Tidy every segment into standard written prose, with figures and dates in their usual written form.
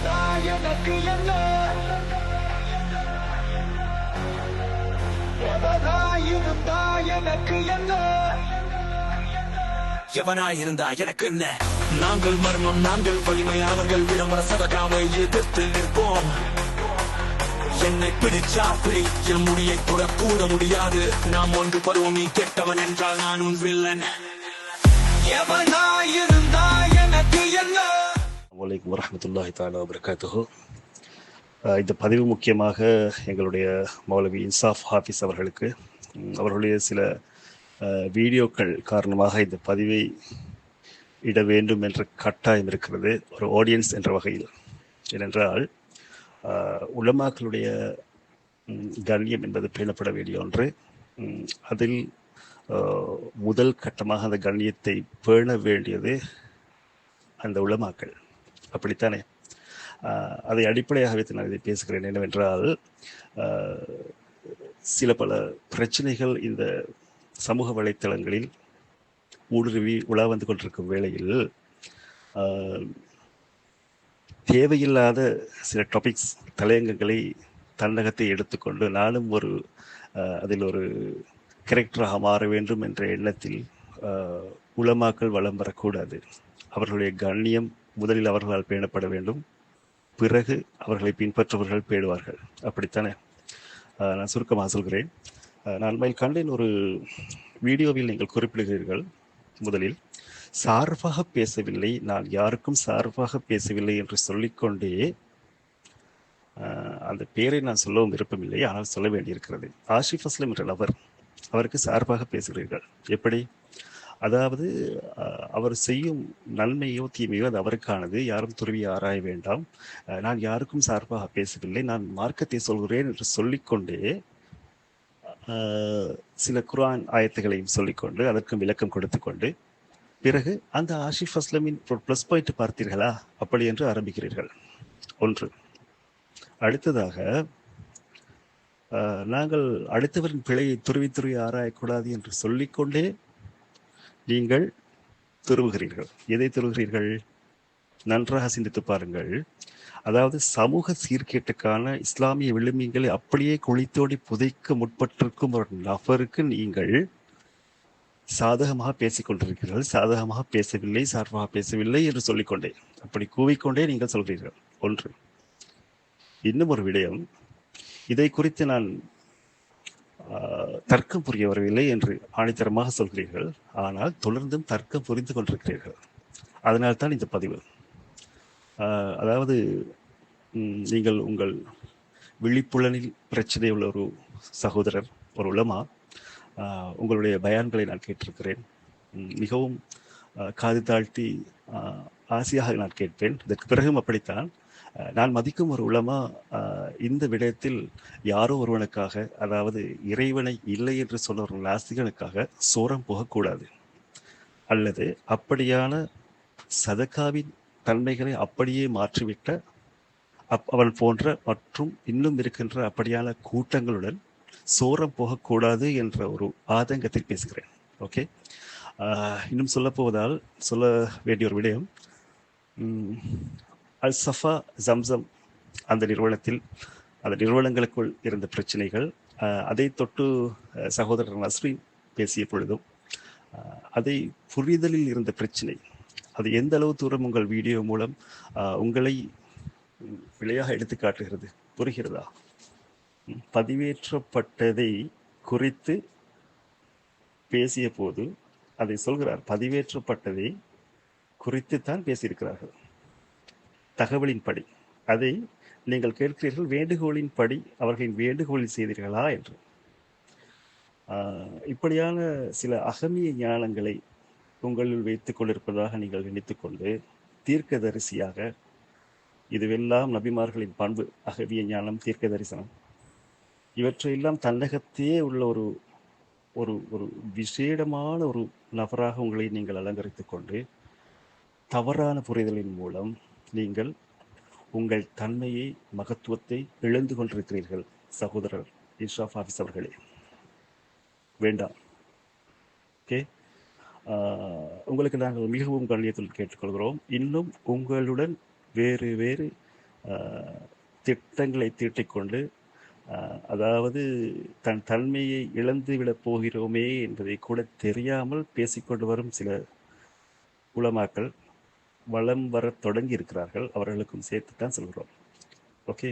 எனக்கு என்ன எவனாயிருந்தா எனக்கு என்ன எவனாயிருந்தா எனக்கு என்ன நாங்கள் மர்மம் நாங்கள் வலிமை அவர்கள் விளம்பர சதகாவை எதிர்த்து நிற்போம் என்னை பிடிச்சா பிடி என் முடியை கூட முடியாது நாம் ஒன்று பருவம் நீ கெட்டவன் என்றால் நான் உன் வில்லன் எவனாயிருந்தா எனக்கு என்ன. வலைக்கும் வரஹ்மத்துல்லாஹி தஆலா வபரகாத்துஹு. இந்த பதிவு முக்கியமாக எங்களுடைய மௌலவி இன்சாஃப் ஹாஃபிஸ் அவர்களுக்கு அவர்களுடைய சில வீடியோக்கள் காரணமாக இந்த பதிவை இட வேண்டும் என்ற கட்டாயம் இருக்கிறது, ஒரு ஆடியன்ஸ் என்ற வகையில். ஏனென்றால் உலமாக்களுடைய கண்ணியம் என்பது பேணப்பட வேண்டிய ஒன்று. அதில் முதல் கட்டமாக அந்த கண்ணியத்தை பேண வேண்டியது அந்த உலமாக்கள், அப்படித்தானே? அதை அடிப்படையாக வைத்து நான் இதை பேசுகிறேன். என்னவென்றால், சில பல பிரச்சனைகள் இந்த சமூக வலைத்தளங்களில் ஊடுருவி உலா வந்து கொண்டிருக்கும் வேளையில் தேவையில்லாத சில டாபிக்ஸ் தலையங்கங்களை தன்னகத்தை எடுத்துக்கொண்டு நானும் அதில் ஒரு கேரக்டராக மாற வேண்டும் என்ற எண்ணத்தில் உலமாக்கள் வலம் வரக்கூடாது. அவர்களுடைய கண்ணியம் முதலில் அவர்களால் பேணப்பட வேண்டும், பிறகு அவர்களை பின்பற்றுபவர்கள் பேணுவார்கள், அப்படித்தானே? நான் சுருக்கமாக சொல்கிறேன். நான் கண்டேன் ஒரு வீடியோவில் நீங்கள் குறிப்பிடுகிறீர்கள், முதலில் சார்பாக பேசவில்லை, நான் யாருக்கும் சார்பாக பேசவில்லை என்று சொல்லிக்கொண்டே, அந்த பேரை நான் சொல்லவும் விருப்பமில்லை, ஆனால் சொல்ல வேண்டியிருக்கிறது. ஆஷிஃப் அஸ்லம் என்ற நபர், அவருக்கு சார்பாக பேசுகிறீர்கள். எப்படி? அதாவது அவர் செய்யும் நன்மையோ தீமையோ அது அவருக்கானது, யாரும் துருவி ஆராய வேண்டாம், நான் யாருக்கும் சார்பாக பேசவில்லை, நான் மார்க்கத்தை சொல்கிறேன் என்று சொல்லிக்கொண்டே சில குர்ஆன் ஆயத்துகளையும் சொல்லிக்கொண்டு அதற்கும் விளக்கம் கொடுத்து கொண்டு பிறகு அந்த ஆஷிஃப் அஸ்லமின் ப்ளஸ் பாயிண்ட் பார்த்தீர்களா அப்படி என்று ஆரம்பிக்கிறீர்கள். ஒன்று. அடுத்ததாக, நாங்கள் அடுத்தவரின் பிழையை துருவி ஆராயக்கூடாது என்று சொல்லிக்கொண்டே நீங்கள் துருவுகிறீர்கள். எதை துருவுகிறீர்கள்? நன்றாக சிந்தித்து பாருங்கள். அதாவது சமூக சீர்கேட்டுக்கான இஸ்லாமிய விழுமியங்களை அப்படியே குழித்தோடி புதைக்க முற்பட்டிருக்கும் ஒரு நபருக்கு நீங்கள் சாதகமாக பேசிக் கொண்டிருக்கிறீர்கள். சாதகமாக பேசவில்லை, சார்பாக பேசவில்லை என்று சொல்லிக்கொண்டே, அப்படி கூவிக்கொண்டே நீங்கள் சொல்கிறீர்கள். ஒன்று. இன்னும் ஒரு விடயம், இதை குறித்து நான் தர்க்கம் புரிய வரவில்லை என்று ஆணித்தரமாக சொல்கிறீர்கள், ஆனால் தொடர்ந்தும் தர்க்கம் புரிந்து கொண்டிருக்கிறீர்கள். அதனால்தான் இந்த பதிவு. அதாவது நீங்கள் உங்கள் விழிப்புலனில் பிரச்சனை உள்ள ஒரு சகோதரர், ஒரு உலமா, உங்களுடைய பயான்களை நான் கேட்டிருக்கிறேன். மிகவும் காது தாழ்த்தி ஆசையாக நான் கேட்பேன். இதற்கு பிறகும் அப்படித்தான். நான் மதிக்கும் ஒரு உலமா இந்த விடயத்தில் யாரோ ஒருவனுக்காக, அதாவது இறைவனை இல்லை என்று சொன்ன ஒரு நாஸ்திகனுக்காக சோரம் போகக்கூடாது, அல்லது அப்படியான சதகாவின் தன்மைகளை அப்படியே மாற்றிவிட்ட அவன் போன்ற மற்றும் இன்னும் இருக்கின்ற அப்படியான கூட்டங்களுடன் சோரம் போகக்கூடாது என்ற ஒரு ஆதங்கத்தில் பேசுகிறேன். ஓகே. இன்னும் சொல்ல வேண்டிய ஒரு விடயம், அல் சஃபா ஜம்சம் அந்த நிறுவனங்களுக்குள் இருந்த பிரச்சனைகள், அதை தொட்டு சகோதரர் நஸ்ரீன் பேசிய பொழுதும் அதை புரிதலில் இருந்த பிரச்சனை, அது எந்த அளவு தூரம் உங்கள் வீடியோ மூலம் உங்களை பிழையாக எடுத்து காட்டுகிறது, புரிகிறதா? பதிவேற்றப்பட்டதை குறித்து பேசிய போது அதை சொல்கிறார், பதிவேற்றப்பட்டதை குறித்துத்தான் பேசியிருக்கிறார்கள் தகவலின்படி. அதை நீங்கள் கேட்கிறீர்கள், வேண்டுகோளின் படி அவர்களின் வேண்டுகோளில் செய்தீர்களா என்று. இப்படியான சில அகமிய ஞானங்களை உங்களில் வைத்துக் கொண்டிருப்பதாக நீங்கள் நினைத்துக்கொண்டு தீர்க்கதரிசியாக, இதுவெல்லாம் நபிமார்களின் பண்பு, அகவிய ஞானம், தீர்க்க தரிசனம், இவற்றையெல்லாம் தன்னகத்தையே உள்ள ஒரு ஒரு விசேடமான ஒரு நபராக உங்களை நீங்கள் அலங்கரித்துக் கொண்டு தவறான புரிதலின் மூலம் நீங்கள் உங்கள் தன்மையை, மகத்துவத்தை இழந்து கொண்டிருக்கிறீர்கள். சகோதரர் இன்சாஃப் ஹாஃபிஸ் அவர்களே, வேண்டாம். ஓகே. உங்களுக்கு நாங்கள் மிகவும் கண்ணியத்தில் கேட்டுக்கொள்கிறோம். இன்னும் உங்களுடன் வேறு திட்டங்களை தீட்டிக்கொண்டு அதாவது தன் தன்மையை இழந்துவிடப் போகிறோமே என்பதை கூட தெரியாமல் பேசிக்கொண்டு வரும் சில உலமாக்கள் வலம் வர தொடங்கி இருக்கிறார்கள். அவர்களுக்கும் சேர்த்து தான் சொல்கிறோம். ஓகே,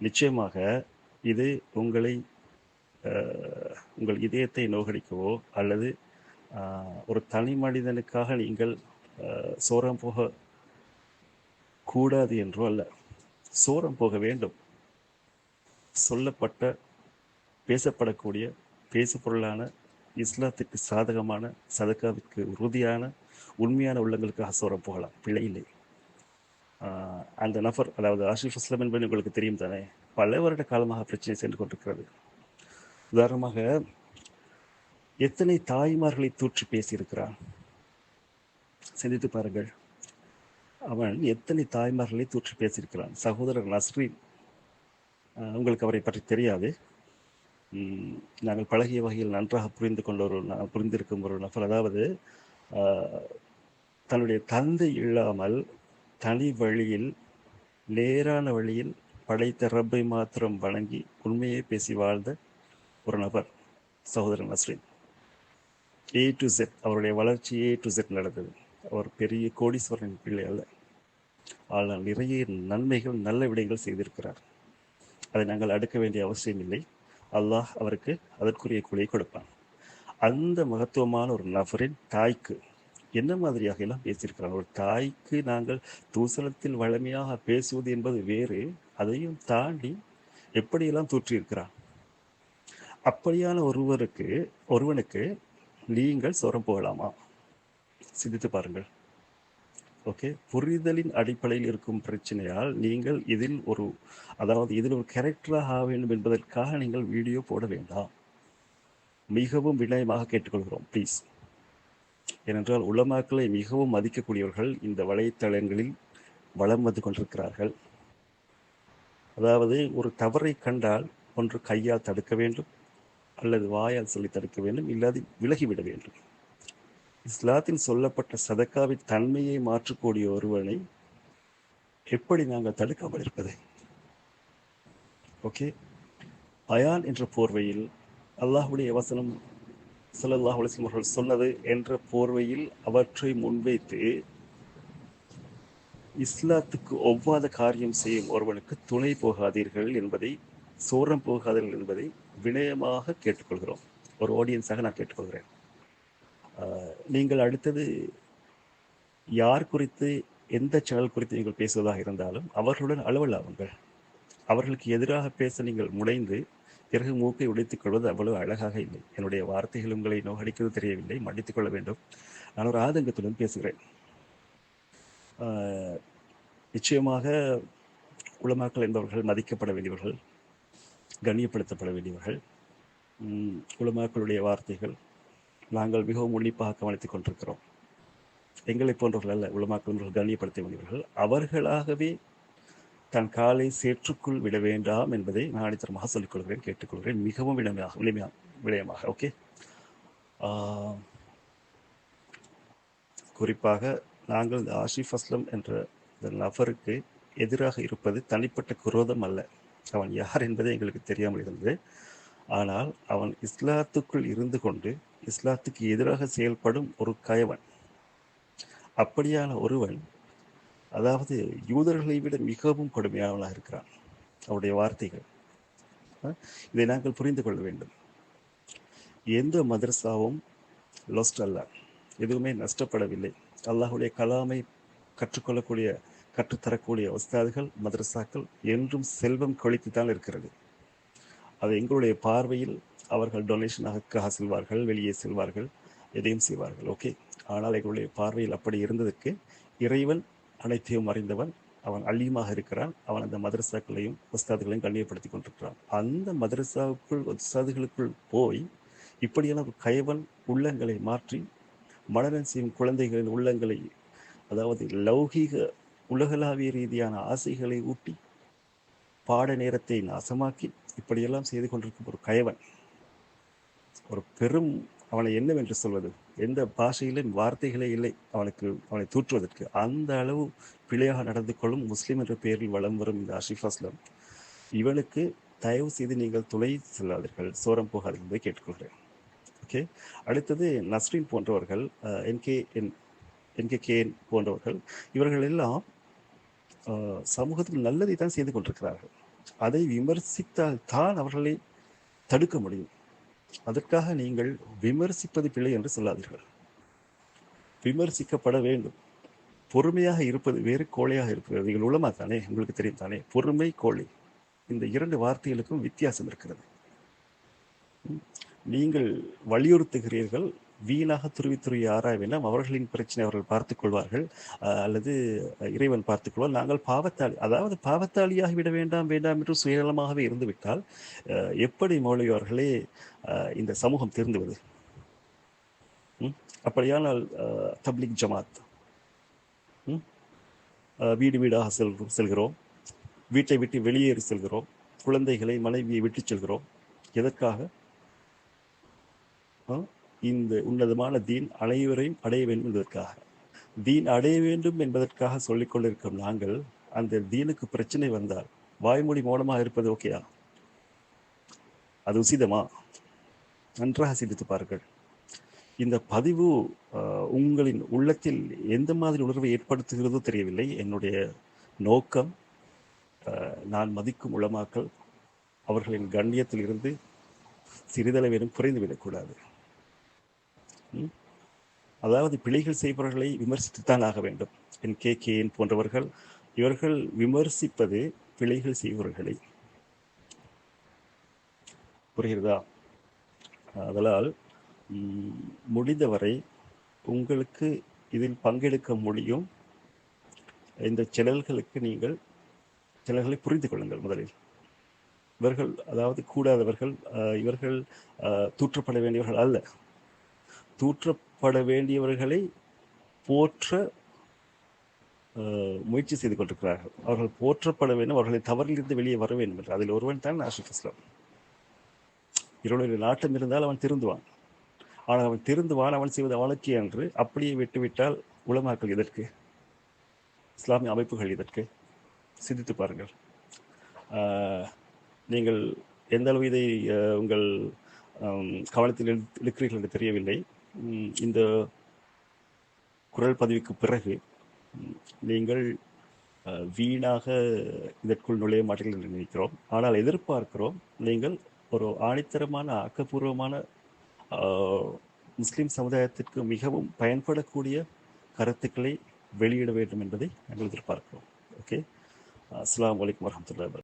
நிச்சயமாக இது உங்களை உங்கள் இதயத்தை நோகடிக்கவோ அல்லது ஒரு தனி மனிதனுக்காக நீங்கள் சோரம் போக கூடாது என்றோ அல்ல. சோரம் போக வேண்டும். சொல்லப்பட்ட பேசப்படக்கூடிய பேசு பொருளான இஸ்லாத்துக்கு சாதகமான சதக்காவிற்கு உறுதியான உண்மையான உள்ளங்களுக்காக சோரம் போகலாம், பிழை இல்லை. அந்த நபர், அதாவது ஆஷிஃப் அஸ்லம் என்பது உங்களுக்கு தெரியும் தானே, பல வருட காலமாக பிரச்சனை சென்று கொண்டிருக்கிறது. உதாரணமாக எத்தனை தாய்மார்களை தூற்றி பேசியிருக்கிறான், சிந்தித்து பாருங்கள். அவன் எத்தனை தாய்மார்களை தூற்றி பேசியிருக்கிறான். சகோதரர் நஸ்ரீன், உங்களுக்கு அவரை பற்றி தெரியாது. நாங்கள் பழகிய வகையில் நன்றாக புரிந்திருக்கும் ஒரு நபர். அதாவது தன்னுடைய தந்தை இல்லாமல் தனி வழியில், நேரான வழியில் படைத்த ரப்பை மாத்திரம் வணங்கி உண்மையை பேசி வாழ்ந்த ஒரு நபர் சகோதரர் நஸ்ரீன். A to Z, அவருடைய வளர்ச்சி A to Z நடந்தது. அவர் பெரிய கோடீஸ்வரன் பிள்ளை அல்ல, ஆனால் நிறைய நன்மைகள் நல்ல விடயங்கள் செய்திருக்கிறார். அதை நாங்கள் அடுக்க வேண்டிய அவசியம் இல்லை. அல்லாஹ் அவருக்கு அதற்குரிய கூலியை கொடுப்பான். அந்த மகத்துவமான ஒரு நபரின் தாய்க்கு என்ன மாதிரியாக எல்லாம் பேசியிருக்கிறார். ஒரு தாய்க்கு நாங்கள் தூசலத்தில் வலிமையாக பேசுவது என்பது வேறு, அதையும் தாண்டி எப்படியெல்லாம் தூற்றியிருக்கிறார். அப்படியான ஒருவனுக்கு நீங்கள் சொரம் போகலாமா? சிந்தித்து பாருங்கள். ஓகே, புரிதலின் அடிப்படையில் இருக்கும் பிரச்சனையால் நீங்கள் இதில் ஒரு கேரக்டராக ஆக வேண்டும் என்பதற்காக நீங்கள் வீடியோ போட வேண்டாம். மிகவும் வினயமாக கேட்டுக்கொள்கிறோம், ப்ளீஸ். ஏனென்றால் உலமாக்களை மிகவும் மதிக்கக்கூடியவர்கள் இந்த வலைத்தளங்களில் வலம் வந்து கொண்டிருக்கிறார்கள். அதாவது ஒரு தவறை கண்டால் ஒன்று கையால் தடுக்க வேண்டும், அல்லது வாயால் சொல்லி தடுக்க வேண்டும், இல்லாது விலகிவிட வேண்டும். இஸ்லாத்தில் சொல்லப்பட்ட சதக்காவின் தன்மையை மாற்றக்கூடிய ஒருவனை எப்படி நாங்கள் தடுக்காமல் இருப்பது? ஓகே, பயான் என்ற போர்வையில் அல்லாஹ்வுடைய வசனம் ஸல்லல்லாஹு அலைஹி வஸல்லம் அவர்கள் சொன்னது என்ற போர்வையில் அவற்றை முன்வைத்து இஸ்லாத்துக்கு ஒவ்வாத காரியம் செய்யும் ஒருவனுக்கு துணை போகாதீர்கள் என்பதை, சோரம் போகாதீர்கள் என்பதை வினயமாக கேட்டுக்கொள்கிறோம். ஒரு ஆடியன்ஸாக நான் கேட்டுக்கொள்கிறேன். நீங்கள் அடுத்தது யார் குறித்து, எந்த சேனல் குறித்து நீங்கள் பேசுவதாக இருந்தாலும் அவர்களுடன் அளவலாவுங்கள். அவர்களுக்கு எதிராக பேச நீங்கள் முனைந்து பிறகு மூக்கை உடைத்துக் கொள்வது அவ்வளவு அழகாக இல்லை. என்னுடைய வார்த்தைகள் உங்களை நோகடிக்கிறது தெரியவில்லை, மன்னித்துக் கொள்ள வேண்டும். நான் ஒரு ஆதங்கத்துடன் பேசுகிறேன். நிச்சயமாக உலமாக்கள் என்பவர்கள் மதிக்கப்பட வேண்டியவர்கள், கண்ணியப்படுத்தப்பட வேண்டியவர்கள். உலமாக்களுடைய வார்த்தைகள் நாங்கள் மிகவும் உன்னிப்பாக கவனித்துக் கொண்டிருக்கிறோம். எங்களை போன்றவர்கள் அல்ல, உலமாக்கள் கண்ணியப்படுத்த வேண்டியவர்கள். அவர்களாகவே தன் காலை சேற்றுக்குள் விட வேண்டாம் என்பதை நான் அடித்தரமாக சொல்லிக் கொள்கிறேன், கேட்டுக்கொள்கிறேன், மிகவும் வினயமாக. ஓகே, குறிப்பாக நாங்கள் இந்த ஆஷிஃப் அஸ்லம் என்ற இந்த நபருக்கு எதிராக இருப்பது தனிப்பட்ட குரோதம் அல்ல. அவன் யார் என்பதை எங்களுக்கு தெரியாமல் இருந்தது. ஆனால் அவன் இஸ்லாத்துக்குள் இருந்து கொண்டு இஸ்லாத்துக்கு எதிராக செயல்படும் ஒரு கயவன். அப்படியான ஒருவன், அதாவது யூதர்களை விட மிகவும் கொடுமையானவனாக இருக்கிறான். அவருடைய வார்த்தைகள், இதை நாங்கள் புரிந்து கொள்ள வேண்டும். எந்த மதரசாவும் லொஸ்ட் அல்ல, எதுவுமே நஷ்டப்படவில்லை. அல்லாஹுடைய கலாமை கற்றுத்தரக்கூடிய உஸ்தாதுகள், மதரசாக்கள் என்றும் செல்வம் கொழித்து தான் இருக்கிறது. அது எங்களுடைய பார்வையில் அவர்கள் டொனேஷனாக செல்வார்கள், வெளியே செல்வார்கள், எதையும் செய்வார்கள். ஓகே, ஆனால் எங்களுடைய பார்வையில் அப்படி இருந்ததற்கு இறைவன் அனைத்தையும் அறிந்தவன், அவன் அழியமாக இருக்கிறான். அவன் அந்த மதரசாக்களையும் உஸ்தாதுகளையும் கண்ணியப்படுத்தி கொண்டிருக்கிறான். அந்த மதரசாவுக்குள் உஸ்தாதுகளுக்குள் போய் இப்படியான ஒரு கயவன் உள்ளங்களை மாற்றி மனநம் செய்யும் குழந்தைகளின் உள்ளங்களை, அதாவது லௌகீக உலகளாவிய ரீதியான ஆசைகளை ஊட்டி பாட நேரத்தை நாசமாக்கி இப்படியெல்லாம் செய்து கொண்டிருக்கும் ஒரு கயவன், ஒரு பெரும், அவனை என்னவென்று சொல்வது, எந்த பாஷையிலும் வார்த்தைகளே இல்லை அவனை தூற்றுவதற்கு. அந்த அளவு பிழையாக நடந்து கொள்ளும் முஸ்லீம் என்ற பெயரில் வலம் வரும் இந்த ஆஷிஃப் அஸ்லம், இவனுக்கு தயவு செய்து நீங்கள் துணை செல்லாதீர்கள், சோரம் போகாதீர்கள் என்பதை கேட்டுக்கொள்கிறேன். ஓகே. அடுத்தது நஸ்ரீன் போன்றவர்கள், என்கேகேஎன் போன்றவர்கள், இவர்கள் எல்லாம் சமூகத்துக்கு நல்லதை தான் செய்து கொண்டிருக்கிறார்கள். அதை விமர்சித்தால் தான் அவர்களை தடுக்க முடியும். அதற்காக நீங்கள் விமர்சிப்பது பிழை என்று சொல்லாதீர்கள். விமர்சிக்கப்பட வேண்டும். பொறுமையாக இருப்பது வேறு, கோழையாக இருப்பது. நீங்கள் உலமா தானே, உங்களுக்கு தெரியும் தானே. பொறுமை, கோழை, இந்த 2 வார்த்தைகளுக்கும் வித்தியாசம் இருக்கிறது. நீங்கள் வலியுறுத்துகிறீர்கள், வீணாக துருவி ஆராய வேண்டாம், அவர்களின் பிரச்சனை அவர்கள் பார்த்துக் கொள்வார்கள், அல்லது இறைவன் பார்த்துக் கொள்வார், நாங்கள் பாவத்தாளி, அதாவது பாவத்தாளியாகி விட வேண்டாம் என்று சுயநலமாகவே இருந்துவிட்டால் எப்படி மௌலவி அவர்களே இந்த சமூகம் திருந்துவது? அப்படியானால் தப்லீக் ஜமாத், வீடு வீடாக செல்கிறோம், வீட்டை விட்டு வெளியேறி செல்கிறோம், குழந்தைகளை மனைவியை விட்டு செல்கிறோம். எதற்காக? இந்த உன்னதமான தீன் அனைவரையும் அடைய வேண்டும் என்பதற்காக. தீன் அடைய வேண்டும் என்பதற்காக சொல்லிக் கொண்டிருக்கும் நாங்கள் அந்த தீனுக்கு பிரச்சனை வந்தால் வாய்மொழி மௌனமாக இருப்பது ஓகேயா? அது உசிதமா? நன்றாக சிந்தித்து பாருங்கள். இந்த பதிவு உங்களின் உள்ளத்தில் எந்த மாதிரி உணர்வை ஏற்படுத்துகிறதோ தெரியவில்லை. என்னுடைய நோக்கம், நான் மதிக்கும் உலமாக்கள் அவர்களின் கண்ணியத்தில் இருந்து சிறிதளவேனும் குறைந்துவிடக்கூடாது. அதாவது பிழைகள் செய்பவர்களை விமர்சித்துத்தான் ஆக வேண்டும். என்கேகேஎன் போன்றவர்கள், இவர்கள் விமர்சிப்பது பிழைகள் செய்பவர்களை. புரிகிறதா? அதனால் முடிந்தவரை உங்களுக்கு இதில் பங்கெடுக்க முடியும். இந்த சிலர்களை புரிந்து கொள்ளுங்கள். முதலில் இவர்கள், அதாவது கூடாதவர்கள், இவர்கள் தூற்றப்பட வேண்டியவர்கள் அல்ல. தூற்றப்பட வேண்டியவர்களை போற்ற முயற்சி செய்து கொண்டிருக்கிறார்கள். அவர்கள் போற்றப்பட வேண்டும், அவர்களை தவறிலிருந்து வெளியே வர வேண்டும் என்று. அதில் ஒருவன் தான் ஆஷிஃப் அஸ்லம். இருளுடைய நாட்டம் இருந்தால் அவன் திருந்துவான். ஆனால் அவன் திருந்துவான், அவன் செய்வது அவனுக்கு என்று அப்படியே விட்டுவிட்டால் உலமாக்கள் எதற்கு? இஸ்லாமிய அமைப்புகள் எதற்கு? சிந்தித்து பாருங்கள். நீங்கள் எந்த அளவு இதை உங்கள் கவனத்தில் இருக்கிறீர்கள் என்று தெரியவில்லை. இந்த குரல் பதிவுக்கு பிறகு நீங்கள் வீணாக இதற்குள் நுழைய மாட்டீர்கள் என்று நினைக்கிறோம். ஆனால் எதிர்பார்க்கிறோம் நீங்கள் ஒரு ஆணித்தரமான ஆக்கப்பூர்வமான முஸ்லிம் சமுதாயத்திற்கு மிகவும் பயன்படக்கூடிய கருத்துக்களை வெளியிட வேண்டும் என்பதை நாங்கள் எதிர்பார்க்கிறோம். ஓகே. அஸ்ஸலாமு அலைக்கும் வரஹ்மத்துல்லாஹி வபரகாத்துஹு.